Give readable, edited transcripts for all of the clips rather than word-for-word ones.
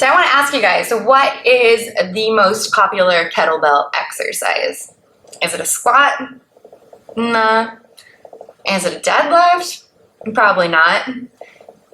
So I want to ask you guys, so what is the most popular kettlebell exercise? Is it a squat? Nah. Is it a deadlift? Probably not.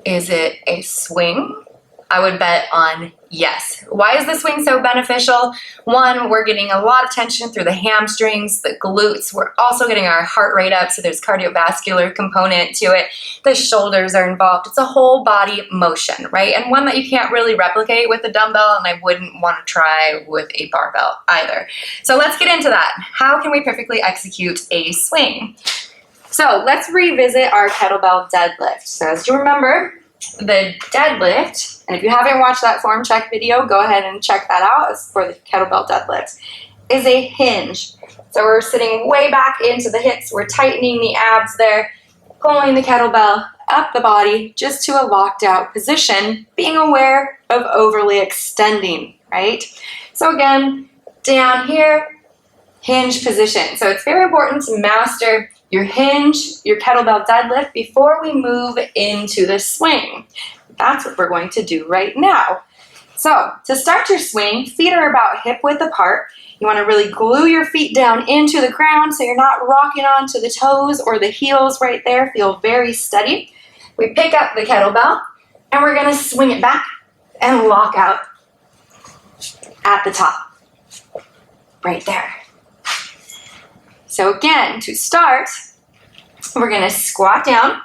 Is it a swing? I would bet on yes. Why is the swing so beneficial? One, we're getting a lot of tension through the hamstrings, the glutes. We're also getting our heart rate up, so there's cardiovascular component to it. The shoulders are involved. It's a whole body motion, right? And one that you can't really replicate with a dumbbell, and I wouldn't want to try with a barbell either. So let's get into that. How can we perfectly execute a swing? So let's revisit our kettlebell deadlift. So as you remember, the deadlift, and if you haven't watched that form check video, go ahead and check that out as for the kettlebell deadlift, is a hinge. So we're sitting way back into the hips, we're tightening the abs there, pulling the kettlebell up the body just to a locked out position, being aware of overly extending, right? So again, down here, hinge position. So it's very important to master your hinge, your kettlebell deadlift before we move into the swing. That's what we're going to do right now. So to start your swing, feet are about hip width apart. You want to really glue your feet down into the ground so you're not rocking onto the toes or the heels right there. Feel very steady. We pick up the kettlebell and we're going to swing it back and lock out at the top. Right there. So again, to start, we're going to squat down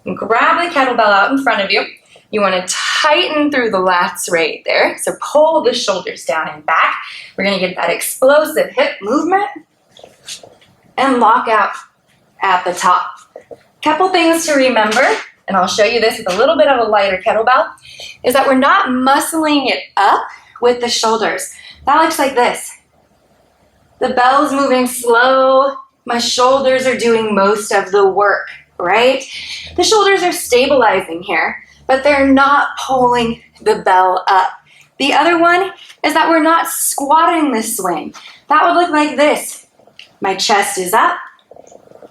and grab the kettlebell out in front of you. You want to tighten through the lats right there. So pull the shoulders down and back. We're going to get that explosive hip movement and lock out at the top. Couple things to remember, and I'll show you this with a little bit of a lighter kettlebell, is that we're not muscling it up with the shoulders. That looks like this. The bell's moving slow. My shoulders are doing most of the work, right? The shoulders are stabilizing here, but they're not pulling the bell up. The other one is that we're not squatting the swing. That would look like this. My chest is up.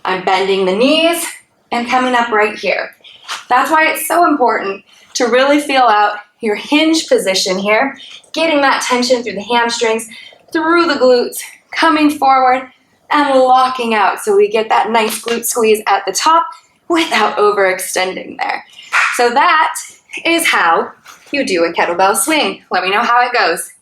I'm bending the knees and coming up right here. That's why it's so important to really feel out your hinge position here, getting that tension through the hamstrings, through the glutes, coming forward and locking out so we get that nice glute squeeze at the top without overextending there. So that is how you do a kettlebell swing. Let me know how it goes.